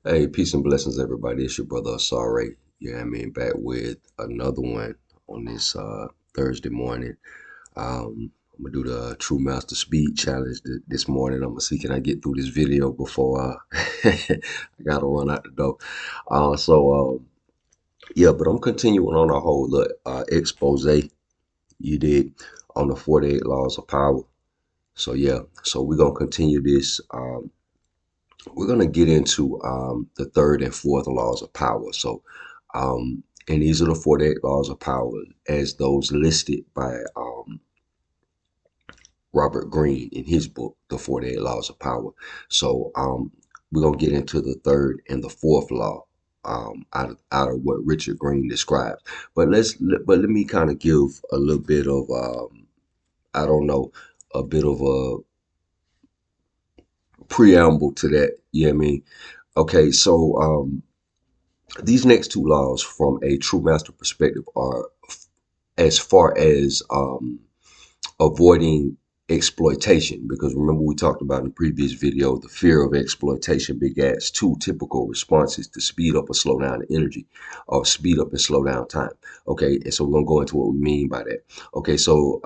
Hey, peace and blessings, everybody. It's your brother Sorry. Yeah, I mean, back with another one on this Thursday morning. I'm gonna do the True Master Speed Challenge this morning. I'm gonna see can I get through this video before I gotta run out the door. Yeah, but I'm continuing on a whole expose you did on the 48 laws of power. So yeah, so we're gonna continue this. We're going to get into the third and fourth laws of power. And these are the 48 laws of power as those listed by Robert Greene in his book, The 48 Laws of Power. So, we're going to get into the third and the fourth law out of what Richard Greene describes. But let me kind of give a little bit of, I don't know, a bit of a preamble to that. You know what I mean? Okay, so these next two laws, from a true master perspective, are as far as avoiding exploitation. Because remember, we talked about in the previous video, the fear of exploitation begets two typical responses: to speed up or slow down the energy, or speed up and slow down time. Okay, and so we're gonna go into what we mean by that. Okay, so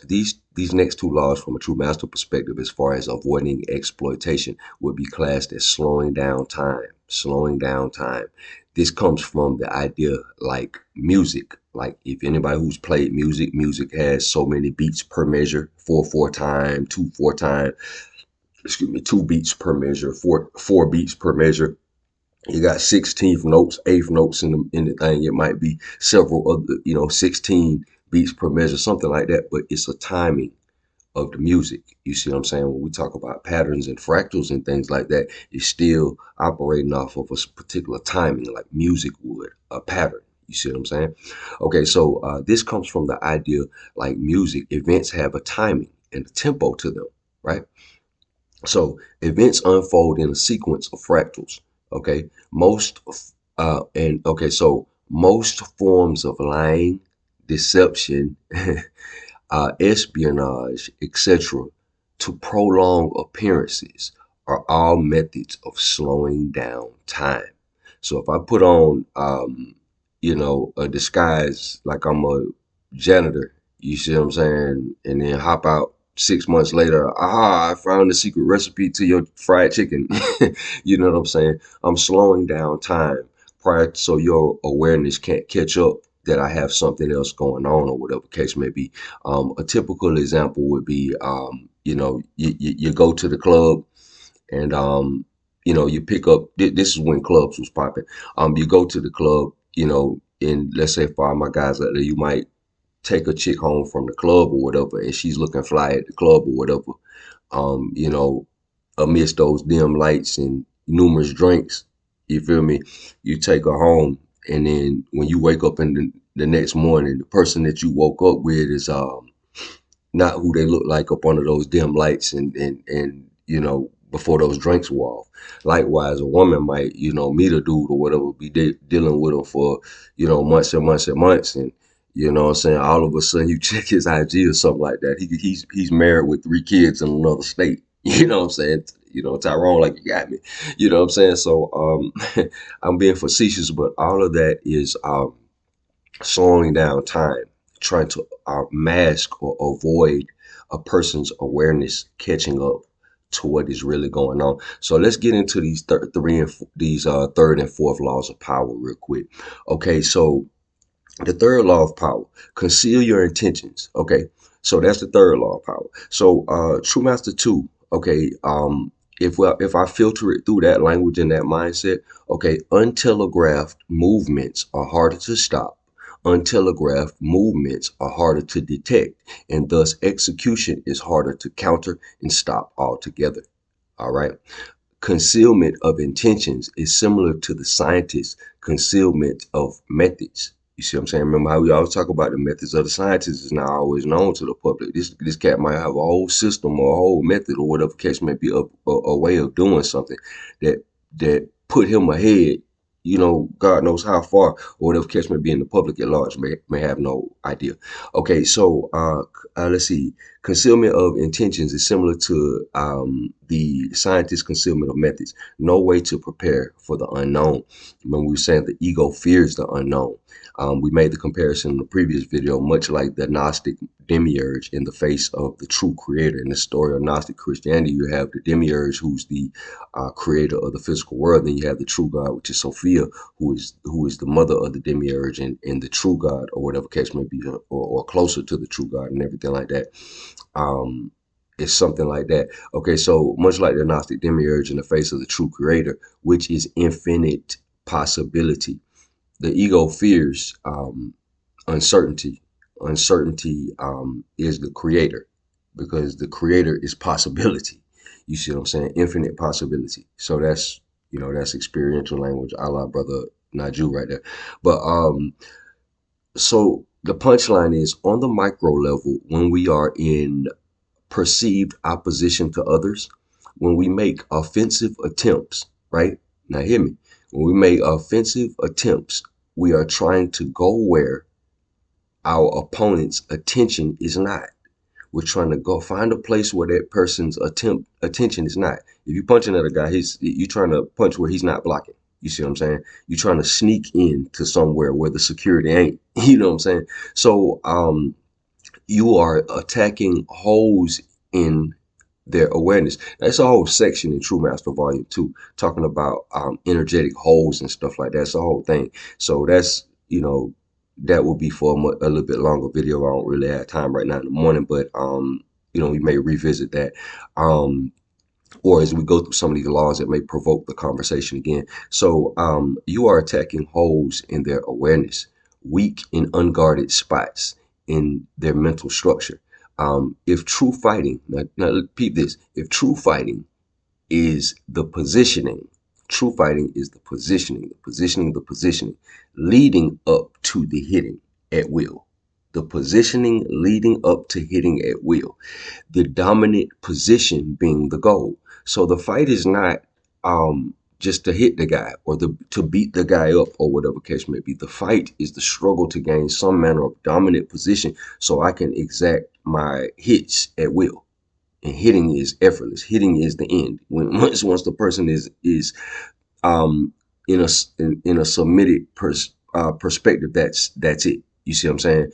these next two laws, from a true master perspective, as far as avoiding exploitation, would be classed as slowing down time. Slowing down time. This comes from the idea like music. Like if anybody who's played music, music has so many beats per measure, 4/4 time, 2/4 time, excuse me, 2 beats per measure, four beats per measure. You got 16th notes, eighth notes in the thing. It might be several other, 16 beats per measure, something like that. But it's a timing of the music. You see what I'm saying? When we talk about patterns and fractals and things like that, it's still operating off of a particular timing, like music would, a pattern. You see what I'm saying? Okay, so this comes from the idea like music, events have a timing and a tempo to them, right? So events unfold in a sequence of fractals. Okay, so most forms of lying, deception, espionage, etc., to prolong appearances are all methods of slowing down time. So if I put on, a disguise like I'm a janitor, you see what I'm saying, and then hop out 6 months later, aha, I found the secret recipe to your fried chicken. You know what I'm saying? I'm slowing down time prior so your awareness can't catch up that I have something else going on or whatever case may be. A typical example would be, you go to the club and, you pick up, this is when clubs was popping. You go to the club, and let's say 5 of my guys out there, you might take a chick home from the club or whatever, and she's looking fly at the club or whatever. Um, you know, Amidst those dim lights and numerous drinks, you feel me? You take her home, and then when you wake up in the next morning, the person that you woke up with is not who they look like up under those dim lights and before those drinks were off. Likewise, a woman might meet a dude or whatever, be dealing with him for months and months and months, and you know what I'm saying, all of a sudden you check his IG or something like that. He's married with 3 kids in another state. You know what I'm saying? Tyrone, like, you got me. You know what I'm saying? So I'm being facetious, but all of that is slowing down time, trying to mask or avoid a person's awareness catching up to what is really going on. So let's get into these third and fourth laws of power real quick. Okay, so the third law of power: conceal your intentions. Okay, so that's the third law of power. So True Master 2. Okay, if I filter it through that language and that mindset, okay, untelegraphed movements are harder to stop. Untelegraphed movements are harder to detect, and thus execution is harder to counter and stop altogether. All right. Concealment of intentions is similar to the scientist's concealment of methods. You see what I'm saying? Remember how we always talk about the methods of the scientists is not always known to the public. This cat might have a whole system or a whole method or whatever case may be, a way of doing something that put him ahead, God knows how far, or whatever catch may be in the public at large may have no idea. Okay, so let's see. Concealment of intentions is similar to the scientist's concealment of methods. No way to prepare for the unknown. When we were saying the ego fears the unknown. We made the comparison in the previous video, much like the Gnostic demiurge in the face of the true creator. In the story of Gnostic Christianity, you have the demiurge, who's the creator of the physical world. Then you have the true God, which is Sophia, who is the mother of the demiurge and the true God, or whatever case may be, or closer to the true God and everything like that. It's something like that. Okay, so much like the Gnostic demiurge in the face of the true creator, which is infinite possibility, the ego fears uncertainty. Uncertainty is the creator, because the creator is possibility. You see what I'm saying? Infinite possibility. So that's experiential language, a la brother Naju right there. But so the punchline is, on the micro level, when we are in perceived opposition to others, when we make offensive attempts, right? Now hear me. When we make offensive attempts, we are trying to go where our opponent's attention is not. We're trying to go find a place where that person's attention is not. If you're punching at a guy, you're trying to punch where he's not blocking. You see what I'm saying? You're trying to sneak in to somewhere where the security ain't. You know what I'm saying? So you are attacking holes in their awareness. That's a whole section in True Master Volume 2, talking about energetic holes and stuff like that. That's the whole thing. So that will be for a little bit longer video. I don't really have time right now in the morning, but we may revisit that. Or as we go through some of these laws that may provoke the conversation again. So you are attacking holes in their awareness, weak and unguarded spots in their mental structure. If true fighting, now repeat this, if true fighting is the positioning, true fighting is the positioning, leading up to the hitting at will. The positioning leading up to hitting at will. The dominant position being the goal. So the fight is not just to hit the guy or to beat the guy up or whatever case may be. The fight is the struggle to gain some manner of dominant position so I can exact my hits at will. And hitting is effortless. Hitting is the end. Once the person is in a submitted perspective, that's it. You see what I'm saying?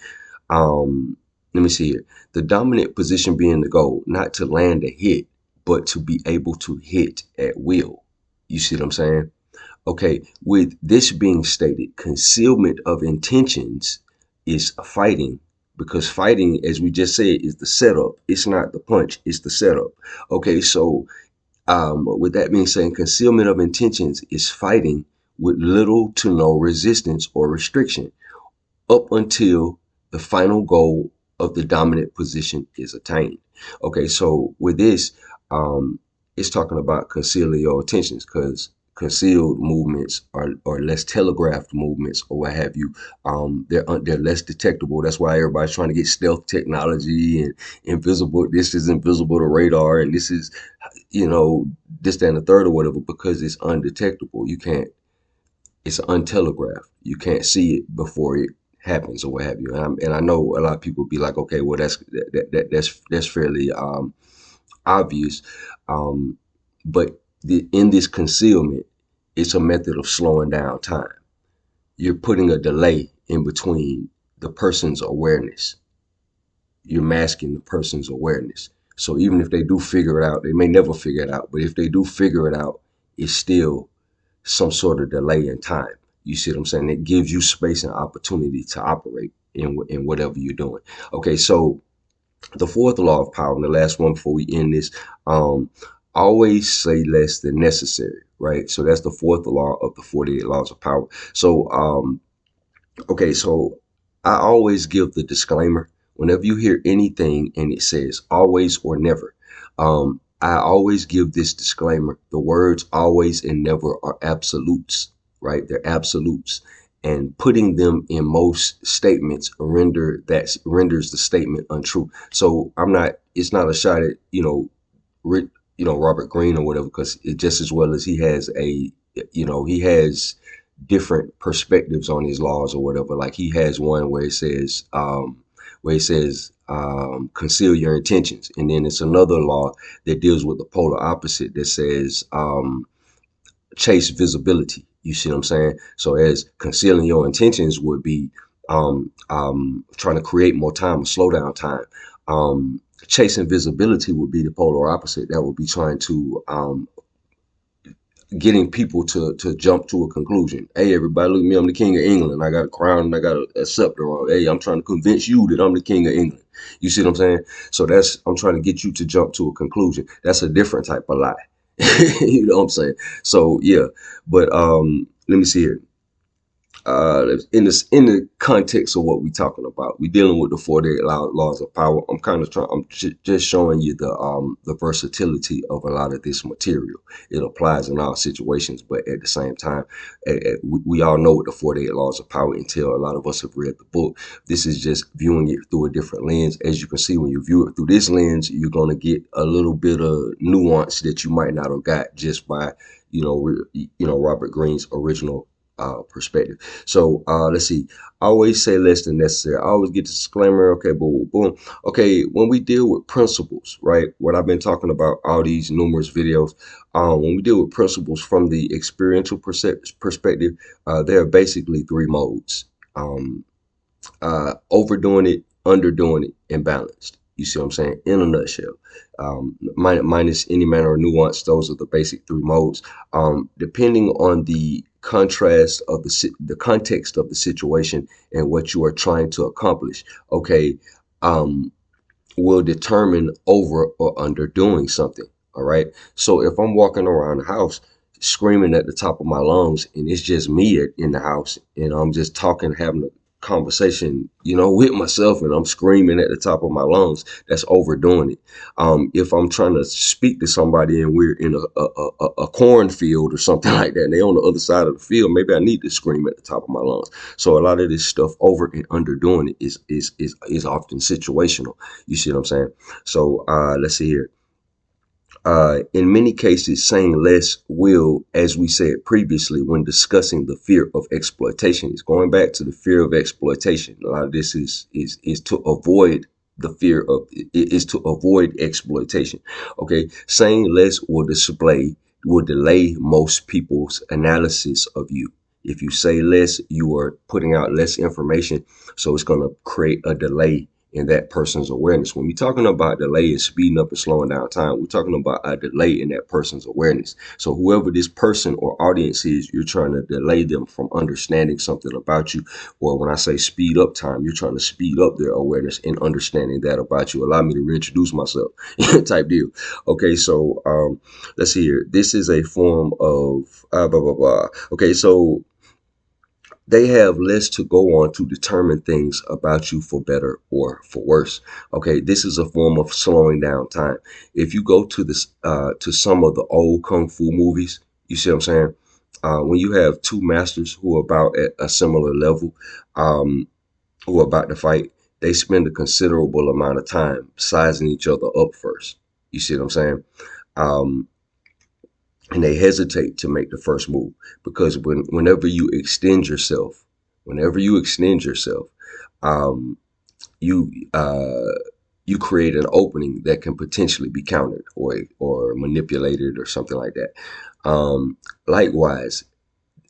Let me see here. The dominant position being the goal, not to land a hit, but to be able to hit at will. You see what I'm saying? Okay, with this being stated, concealment of intentions is fighting, because fighting, as we just said, is the setup. It's not the punch, it's the setup. Okay, so with that being said, concealment of intentions is fighting with little to no resistance or restriction up until the final goal of the dominant position is attained. Okay, so with this, it's talking about concealing your intentions, because concealed movements are less telegraphed movements or what have you. They're less detectable. That's why everybody's trying to get stealth technology and invisible. This is invisible to radar, and this is, this, that, and the third or whatever, because it's undetectable. You can't. It's untelegraphed. You can't see it before it happens or what have you. And I know a lot of people be like, okay, well that's fairly obvious, but in this concealment, it's a method of slowing down time. You're putting a delay in between the person's awareness. You're masking the person's awareness. So even if they do figure it out, they may never figure it out. But if they do figure it out, it's still some sort of delay in time. You see what I'm saying? It gives you space and opportunity to operate in whatever you're doing. Okay, so the fourth law of power, and the last one before we end this, always say less than necessary, right? So that's the fourth law of the 48 laws of power. So, okay, so I always give the disclaimer whenever you hear anything and it says always or never. I always give this disclaimer. The words always and never are absolutes, right? They're absolutes. And putting them in most statements renders the statement untrue. So it's not a shot at, Robert Greene or whatever, because it just as well as he has he has different perspectives on his laws or whatever. Like he has one where it says conceal your intentions, and then it's another law that deals with the polar opposite that says chase visibility. You see what I'm saying? So as concealing your intentions would be trying to create more time or slow down time. Chasing visibility would be the polar opposite. That would be trying to getting people to jump to a conclusion. Hey, everybody, look at me. I'm the king of England. I got a crown and I got a scepter on. Hey, I'm trying to convince you that I'm the king of England. You see what I'm saying? So I'm trying to get you to jump to a conclusion. That's a different type of lie. You know what I'm saying? So yeah, but let me see here. In the context of what we're talking about, we're dealing with the 48 laws of power. I'm just showing you the versatility of a lot of this material. It applies in all situations, but at the same time, we all know what the 48 laws of power entail. A lot of us have read the book. This is just viewing it through a different lens. As you can see, when you view it through this lens, you're going to get a little bit of nuance that you might not have got just by Robert Greene's original perspective. So let's see. I always say less than necessary. I always get the disclaimer. Okay, boom, boom. Okay, when we deal with principles, right? What I've been talking about all these numerous videos. When we deal with principles from the experiential perspective, there are basically three modes. Overdoing it, underdoing it, and balanced. You see what I'm saying? In a nutshell, minus any manner of nuance, those are the basic three modes. Depending on the contrast of the context of the situation and what you are trying to accomplish, okay, will determine over or under doing something. All right. So if I'm walking around the house screaming at the top of my lungs and it's just me in the house and I'm just talking, having a conversation, with myself and I'm screaming at the top of my lungs, that's overdoing it. If I'm trying to speak to somebody and we're in a cornfield or something like that and they're on the other side of the field, maybe I need to scream at the top of my lungs. So a lot of this stuff over and underdoing it is often situational. You see what I'm saying? So let's see here. In many cases, saying less will, as we said previously when discussing the fear of exploitation, is going back to the fear of exploitation. A lot of this is to avoid the fear of is to avoid exploitation. Okay, saying less will delay most people's analysis of you. If you say less, you are putting out less information, so it's going to create a delay in that person's awareness. When we're talking about delay and speeding up and slowing down time, we're talking about a delay in that person's awareness. So whoever this person or audience is, you're trying to delay them from understanding something about you. Or when I say speed up time, you're trying to speed up their awareness and understanding that about you. Allow me to reintroduce myself type deal. Okay, so let's see here. This is a form of blah, blah, blah. Okay, so they have less to go on to determine things about you for better or for worse. Okay, this is a form of slowing down time. If you go to this to some of the old kung fu movies, you see what I'm saying? When you have two masters who are about at a similar level, who are about to fight, they spend a considerable amount of time sizing each other up first. You see what I'm saying? Um, and they hesitate to make the first move because whenever you extend yourself, um, you you create an opening that can potentially be countered or manipulated or something like that. Likewise,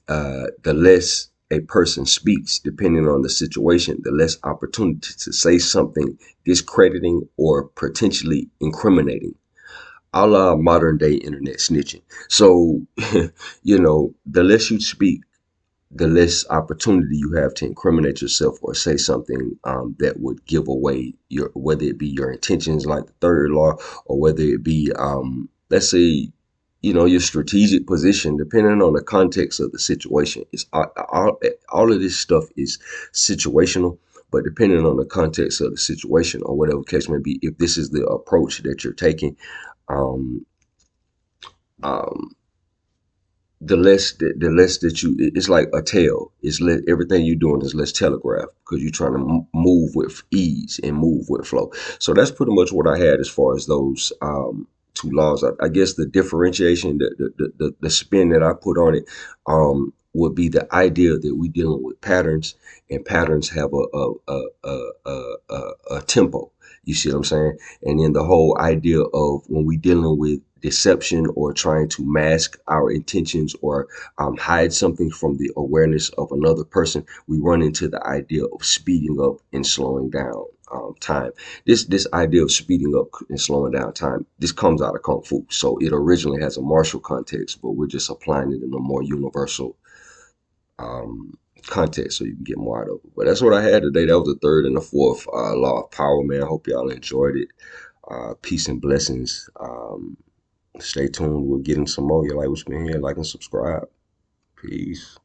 the less a person speaks, depending on the situation, the less opportunity to say something discrediting or potentially incriminating, a la modern day internet snitching. So, the less you speak, the less opportunity you have to incriminate yourself or say something that would give away whether it be your intentions, like the third law, or whether it be, let's say, your strategic position, depending on the context of the situation. It's all of this stuff is situational, but depending on the context of the situation or whatever case may be, if this is the approach that you're taking, um, um, the less that it's like a tail. Everything you're doing is less telegraphed because you're trying to move with ease and move with flow. So that's pretty much what I had as far as those two laws. I guess the differentiation, the spin that I put on it, would be the idea that we're dealing with patterns, and patterns have a tempo. You see what I'm saying? And then the whole idea of when we're dealing with deception or trying to mask our intentions or hide something from the awareness of another person, we run into the idea of speeding up and slowing down time. This idea of speeding up and slowing down time, this comes out of Kung Fu. So it originally has a martial context, but we're just applying it in a more universal um, context so you can get more out of it. But that's what I had today. That was the third and the fourth law of power, man. I hope y'all enjoyed it. Peace and blessings. Stay tuned. We'll get in some more. You like what's been here, like and subscribe. Peace.